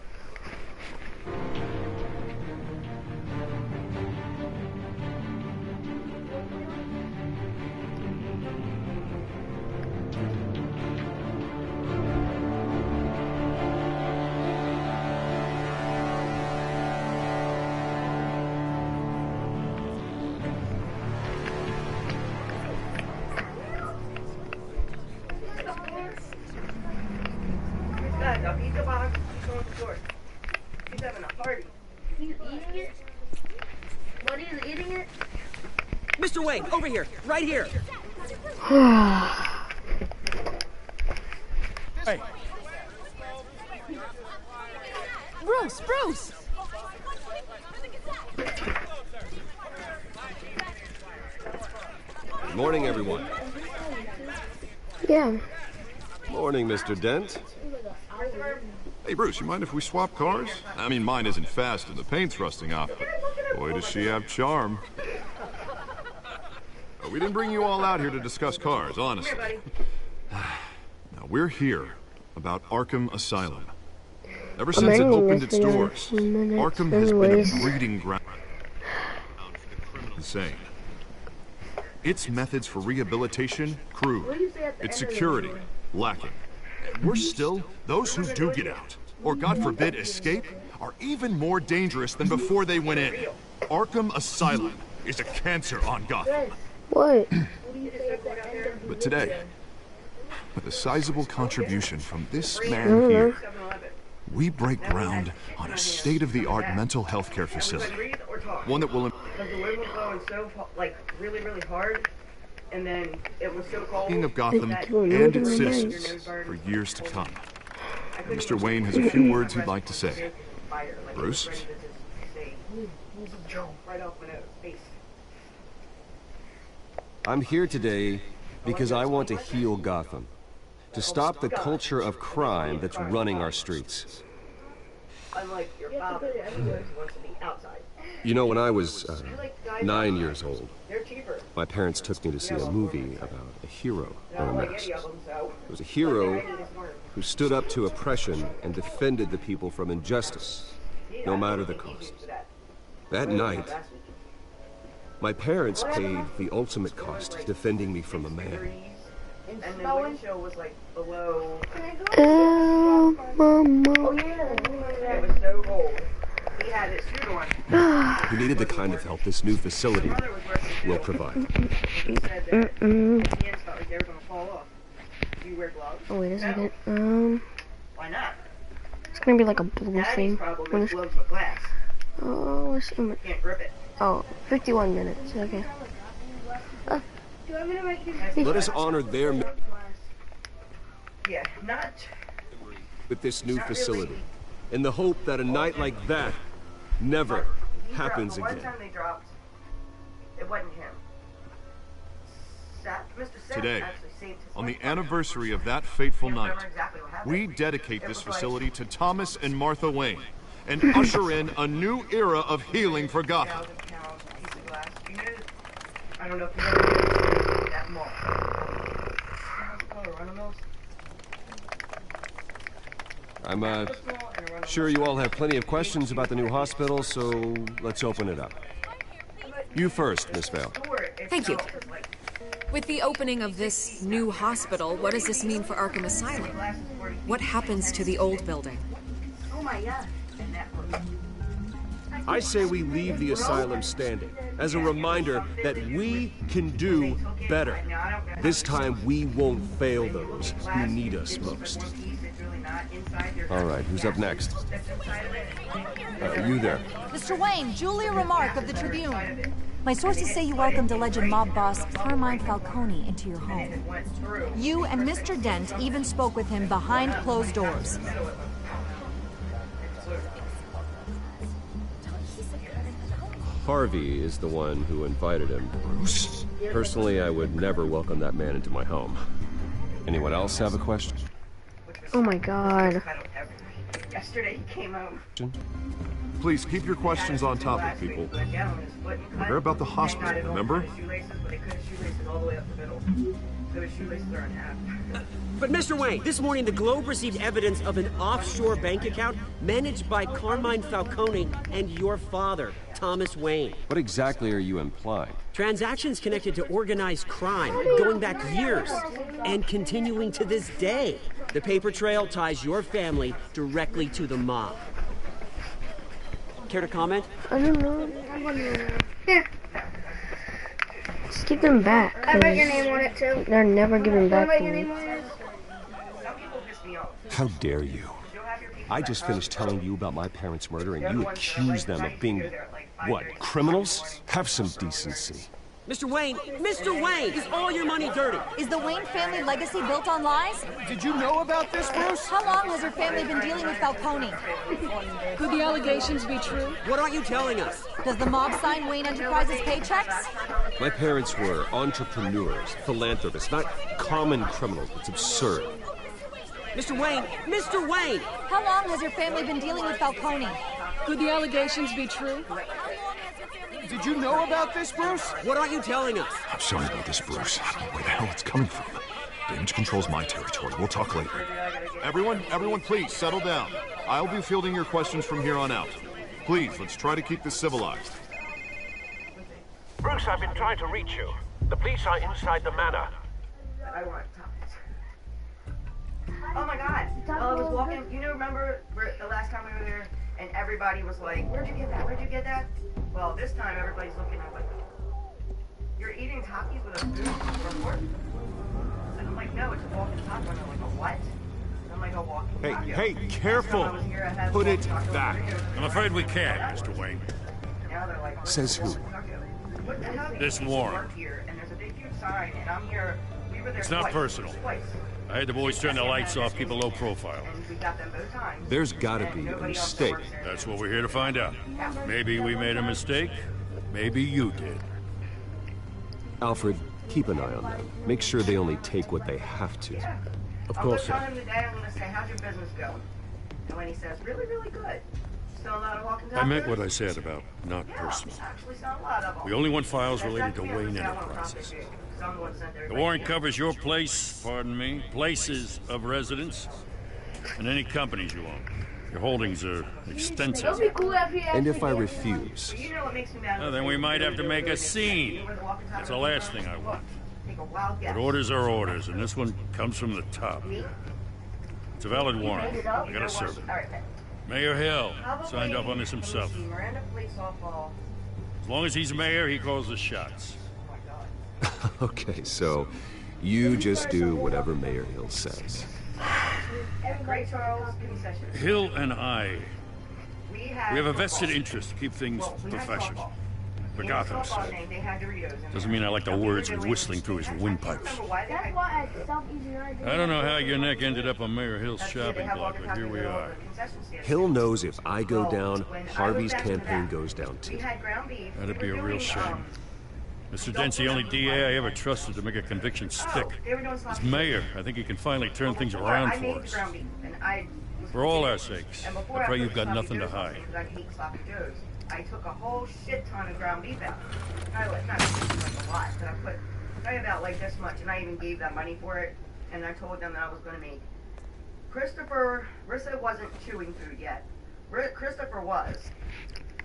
He's having a party. He's eating it? What, he's eating it? Mr. Wayne, over here. Right here. Hey. Bruce, Bruce! Good morning, everyone. Yeah. Morning, Mr. Dent. Hey, Bruce, you mind if we swap cars? I mean, mine isn't fast and the paint's rusting off, but boy, does she have charm. We didn't bring you all out here to discuss cars, honestly. Now, we're here about Arkham Asylum. Ever since it opened its doors, Arkham has been a breeding ground for the criminal insane. Its methods for rehabilitation, crude. Its security, lacking. Worse still, those who do get out, or God forbid escape, are even more dangerous than before they went in. Arkham Asylum is a cancer on Gotham. What? But today, with a sizable contribution from this man here, we break ground on a state-of-the-art mental health care facility. One that will... Because the wind was blowing so, like, really, really hard, and then it was so cold... King of Gotham and its citizens for years to come. And Mr. Wayne has a few words he'd like to say. Bruce? I'm here today because I want to heal Gotham. To stop the culture of crime that's running our streets. Unlike your father, who wants to be outside. You know, when I was 9 years old, my parents took me to see a movie about a hero in a mask. It was a hero who stood up to oppression and defended the people from injustice, no matter the cost. That night, my parents paid the ultimate cost defending me from a man. And the windshield was like below. Mama. It was so cold. He had his suit on. He needed the kind of help this new facility will provide. He said that his hands felt like they were going to fall off. Do you wear gloves? Oh, wait a second. Why not? It's gonna be like a blue thing. Problem is gloves with glass. Oh, let's see. Can't grip it. Oh, 51 minutes. Okay. Let us honor their Yeah, not with this new facility, in the hope that a night like that never happens again. One time they dropped, it wasn't him. Today, on the anniversary of that fateful night, we dedicate this facility to Thomas and Martha Wayne and usher in a new era of healing for Gotham. I don't know if you know that mall. I'm sure you all have plenty of questions about the new hospital, so let's open it up. You first, Miss Vale. Thank you. With the opening of this new hospital, what does this mean for Arkham Asylum? What happens to the old building? Oh my God. I say we leave the asylum standing as a reminder that we can do better. This time we won't fail those who need us most. All right, who's up next? You there. Mr. Wayne, Julia Remark of the Tribune. My sources say you welcomed alleged mob boss Carmine Falcone into your home. You and Mr. Dent even spoke with him behind closed doors. Harvey is the one who invited him. Bruce? Personally, I would never welcome that man into my home. Anyone else have a question? Oh my God. Yesterday he came home. Please keep your questions on topic, people. We're about the hospital, remember? But Mr. Wayne, this morning the Globe received evidence of an offshore bank account managed by Carmine Falcone and your father, Thomas Wayne. What exactly are you implying? Transactions connected to organized crime, going back years, and continuing to this day. The paper trail ties your family directly to the mob. Care to comment? I don't know. Yeah. Just give them back. I write your name on it too. They're never giving back to me. How dare you? I just finished telling you about my parents' murder and you accuse them of being, what, criminals? Have some decency. Mr. Wayne, is all your money dirty? Is the Wayne family legacy built on lies? Did you know about this, Bruce? How long has your family been dealing with Falcone? Could the allegations be true? What aren't you telling us? Does the mob sign Wayne Enterprises paychecks? My parents were entrepreneurs, philanthropists, not common criminals. It's absurd. Mr. Wayne! How long has your family been dealing with Falcone? Could the allegations be true? Did you know about this, Bruce? What aren't you telling us? I'm sorry about this, Bruce. I don't know where the hell it's coming from. Damage control's my territory. We'll talk later. Everyone, please, settle down. I'll be fielding your questions from here on out. Please, let's try to keep this civilized. Bruce, I've been trying to reach you. The police are inside the manor. I want Thomas. Oh my God! While I was walking, remember the last time we were there, and everybody was like, "Where'd you get that? Where'd you get that?" Well, this time everybody's looking at like, You're eating Takis with a food report? And I'm like, no, it's a walking taco. And I'm like, a what? And I'm like, a walking taco. Hey, careful! Put it back. I'm afraid we can't, Mr. Wayne. Now they're like, Says who? what the hell? This warrant. Here, and there's a big huge sign, and I'm here. We were there It's not twice. personal. I had the boys turn the lights off, keep a low profile. And we got them both times. There's gotta be a mistake. That's what we're here to find out. Maybe we made a mistake. Maybe you did. Alfred, keep an eye on them. Make sure they only take what they have to. Of course, I'll go tell sir. him today, I'm going to say, how's your business going? And when he says, really, really good. Still a lot of walking I meant what I said about not personal. Actually, still a lot of them. We only want files That's related to definitely Wayne on the salon Enterprises. property, 'cause I'm the one that sent The everybody warrant here. covers your place, pardon me, places of residence, and any companies you own. Your holdings are extensive. And if I refuse? You know what makes me mad? Well, then we might have to make a scene. That's the last thing I want. Take a wild guess. But orders are orders, and this one comes from the top. It's a valid warrant. I gotta serve it. All right, Mayor Hill signed up on this himself. Miranda plays softball. As long as he's mayor, he calls the shots. Okay, so you just do whatever Mayor Hill says. Great Charles concession. Hill and I, We we have a vested interest to keep things professional. For Gotham's sake. They had Doritos in Doesn't mean I like the words whistling through his windpipes. That's why at Southeast United. I don't know how your neck ended up on Mayor Hill's shopping block, but here we are. Hill knows if I go down, Harvey's campaign goes down too. That'd be a real shame. Mr. Dent's the only DA I ever trusted to make a conviction stick. As mayor, I think he can finally turn things around for us. For all our sakes, I pray you've got nothing to hide. I took a whole shit ton of ground beef out. I like not like a lot, but I put probably about like this much, and I even gave them money for it. And I told them that I was going to make. Rissa wasn't chewing food yet. Christopher was.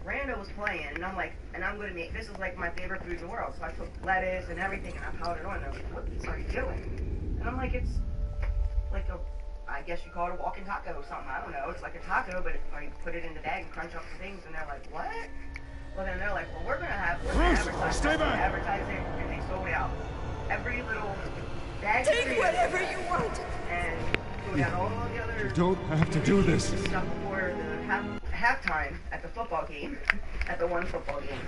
Rando was playing, and I'm like, and I'm going to make, this is like my favorite food in the world. So I took lettuce and everything, and I piled it on, and I was like, what are you doing? And I'm like, it's like a, I guess you call it a walking taco or something. I don't know. It's like a taco, but I put it in the bag and crunch up the things, and they're like, what? Well, then they're like, well, we're gonna advertise it, and they sold out every little bag. Take whatever you want. And go down all the other. You don't have to do this. Stuff before the halftime at the football game, at the one football game.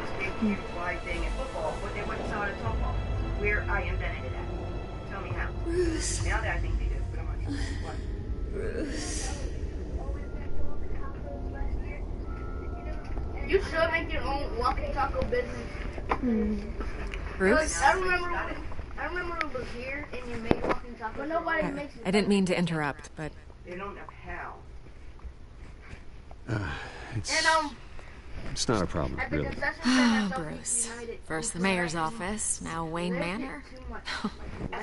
This big huge wide thing in football, but they wouldn't sell it at softball. Where I invented it at. Tell me how. Bruce. Now that I think they do, but I'm not sure. What? Bruce. You should make your own walking taco business. Bruce? I remember it was here and you made walking tacos. But nobody makes it. I didn't mean to interrupt, but They don't know how. It's not a problem, At the really. concession stand at Bruce. Southeast United, First the mayor's office, now Wayne Manor.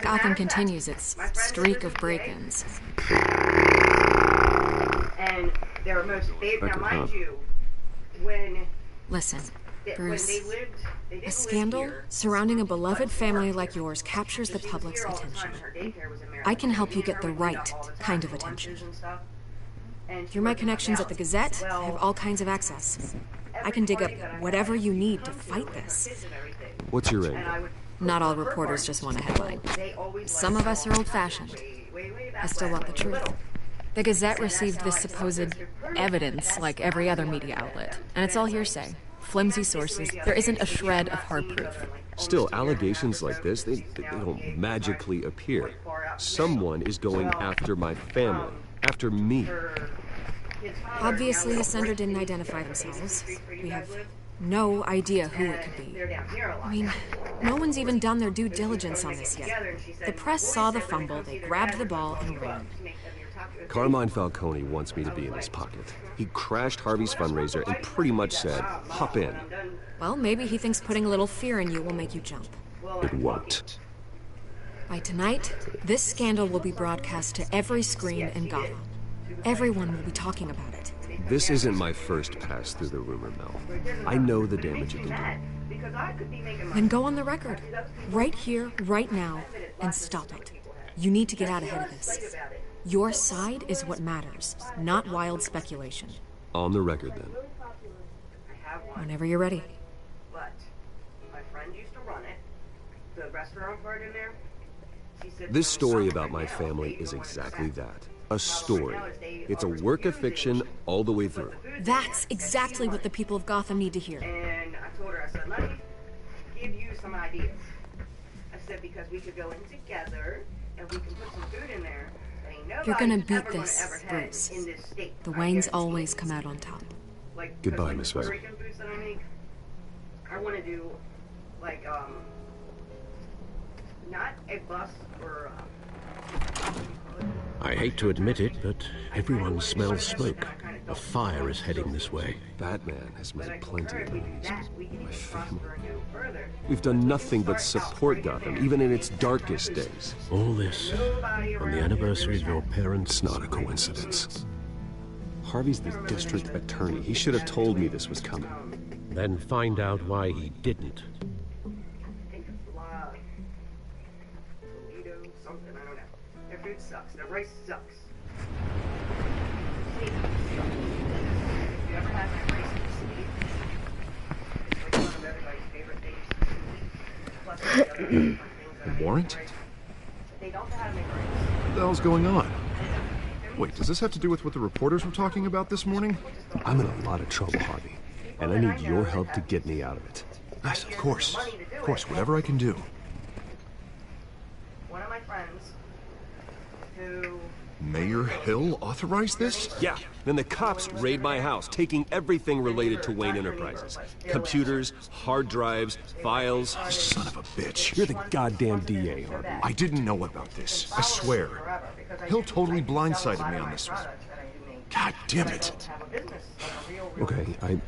Gotham continues its streak of break-ins. And their most favorite. Now, Record, mind huh? you, when Listen, when Bruce, they lived, they didn't a scandal live here. surrounding a beloved family like yours captures the public's attention. I can help you get the right kind of attention. Through my connections at the Gazette, I have all kinds of access. I can dig up whatever you need to fight this. What's your angle? Not all reporters just want a headline. Some of us are old-fashioned. I still want the truth. The Gazette received this supposed evidence like every other media outlet, and it's all hearsay. Flimsy sources. There isn't a shred of hard proof. Still, allegations like this, they don't magically appear. Someone is going after my family, after me. Obviously, the sender didn't identify themselves. We have no idea who it could be. I mean, no one's even done their due diligence on this yet. The press saw the fumble, they grabbed the ball and ran. Carmine Falcone wants me to be in his pocket. He crashed Harvey's fundraiser and pretty much said, hop in. Well, maybe he thinks putting a little fear in you will make you jump. It won't. By tonight, this scandal will be broadcast to every screen in Gotham. Everyone will be talking about it. This isn't my first pass through the rumor mill. I know the damage it can do. Then go on the record. Right here, right now, and stop it. You need to get out ahead of this. Your side is what matters, not wild speculation. On the record, then. have one. Whenever you're ready. But my friend used to run it. The restaurant part in there. She said This story about my family is exactly that. A story. It's a work of fiction all the way through. That's exactly what the people of Gotham need to hear. And I told her, I said, let me give you some ideas. I said, because we could go in together and we can put some food in there. You're gonna beat this, Bruce. The Waynes always come out on top. Goodbye, Miss Vale. I want to do, like, not a bus or I hate to admit it, but everyone smells smoke. A fire is heading this way. Batman has made plenty of enemies. My family. We've done nothing but support Gotham, even in its darkest days. All this on the anniversary of your parents' It's not a coincidence. Harvey's the district attorney. He should have told me this was coming. Then find out why he didn't. something, I don't know. Their food sucks. Their rice sucks. If you ever had my rice and steak, it's like one of everybody's favorite things to eat. Plus the other different things that I make Warrant? with rice. They don't know how to make rice. What the hell's going on? Wait, does this have to do with what the reporters were talking about this morning? I'm in a lot of trouble, Harvey. And I need your help to get me out of it. Yes, of course. Of course, whatever I can do. One of my friends who... Mayor Hill authorized this? Yeah. Then the cops raid my house, taking everything related to Wayne Enterprises. Computers, hard drives, files. Son of a bitch. You're the goddamn DA, Harvey. I didn't know about this. I swear. Hill totally blindsided me on this one. God damn it. Okay,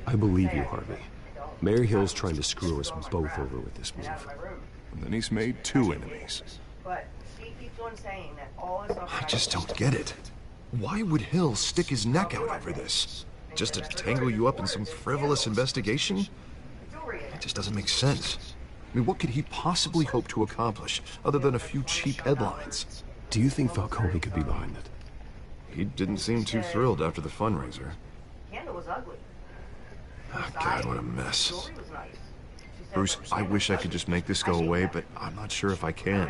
I believe you, Harvey. Mayor Hill's trying to screw us both over with this move. And then he's made two enemies. But she keeps on saying that all this stuff... I just don't get it. Why would Hill stick his neck out over this? Just to tangle you up in some frivolous investigation? It just doesn't make sense. I mean, what could he possibly hope to accomplish other than a few cheap headlines? Do you think Falcone could be behind it? He didn't seem too thrilled after the fundraiser. Candle was ugly. Oh, God, what a mess. Bruce, I wish I could just make this go away, but I'm not sure if I can.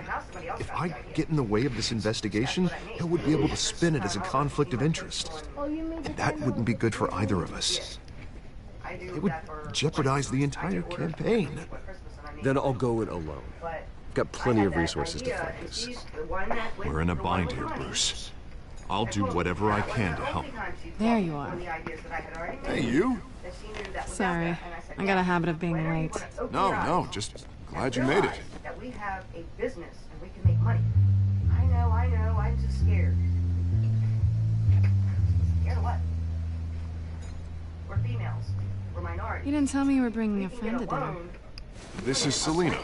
If I get in the way of this investigation, Hill would be able to spin it as a conflict of interest. And that wouldn't be good for either of us. It would jeopardize the entire campaign. Then I'll go it alone. I've got plenty of resources to fight this. We're in a bind here, Bruce. I'll do whatever I can to help. There you are. Hey, you? Sorry. I got a habit of being late. No, just glad you made it. That we have a business and we can make money. I know, I'm just scared. Scared of what? We're females. We're minorities. You didn't tell me you were bringing a friend to dinner. This is Selina.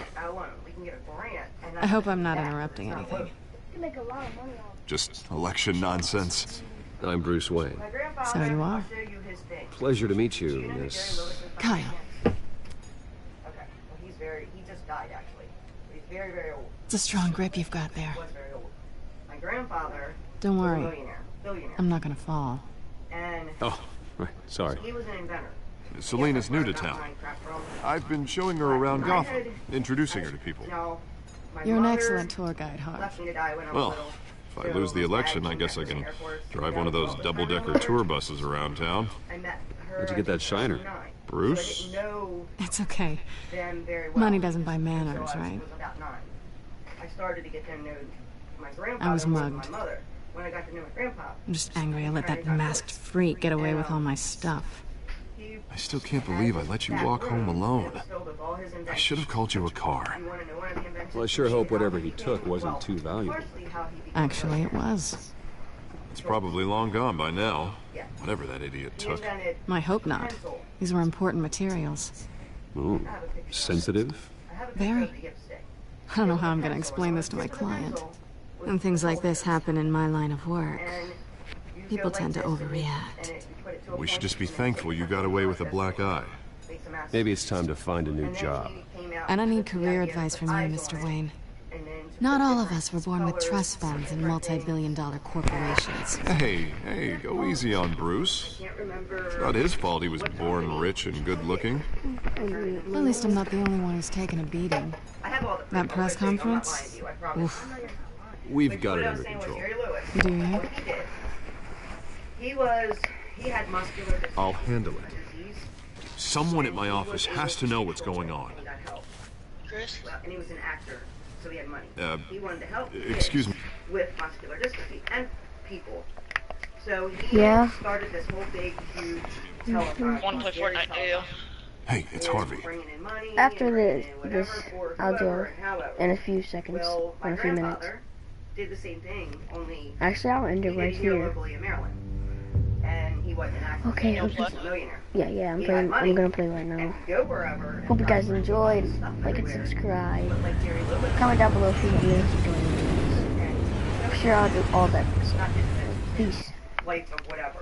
We can get a grant. I hope I'm not interrupting anything. You make a lot of money off. Just election nonsense. I'm Bruce Wayne. So you are. Pleasure to meet you, Miss... Kyle. Okay, well, he just died, actually. He's very, very old. It's a strong grip you've got there. He was very old. My grandfather... Don't worry. Was a billionaire. I'm not gonna fall. And... Oh, right, sorry. He was an inventor. Selina's new to town. I've been showing her around Gotham, introducing her to people. You're an excellent tour guide, Harv. Well, if I lose the election, I guess I can drive one of those double-decker tour buses around town. Where'd you get that shiner? Bruce? It's okay. Money doesn't buy manners, right? I started to get to know my grandfather. I was mugged. When I got to know my grandpa. I'm just angry I let that masked freak get away with all my stuff. I still can't believe I let you walk home alone. I should have called you a car. Well, I sure hope whatever he took wasn't too valuable. Actually, it was. It's probably long gone by now. Whatever that idiot took. I hope not. These were important materials. Ooh, sensitive? Very. I don't know how I'm going to explain this to my client. When things like this happen in my line of work, people tend to overreact. We should just be thankful you got away with a black eye. Maybe it's time to find a new job. And I need career advice from you, Mr. Wayne. Not all of us were born with trust funds and multi-billion-dollar corporations. Hey, go easy on Bruce. It's not his fault he was born rich and good-looking. At least I'm not the only one who's taken a beating. That press conference? Oof. We've got it under control. Do you? He had muscular dystrophy. I'll handle it. Someone at my office has to know what's going on. Chris? And he was an actor, so he had money. He wanted to help excuse me. With muscular dystrophy and people. So he started this whole big, huge telethon. Want to play Fortnite, do you? Hey, it's Harvey. After this, I'll do in a few seconds, in a few minutes. Did the same thing, only actually, I'll end it right here. And he was an actor. Okay. He was a millionaire. Yeah, I'm playing. I'm gonna play right now. Hope you guys enjoyed. Like and subscribe. Comment down below if you want me to join. I'm sure I'll do all that. Peace. Life of whatever.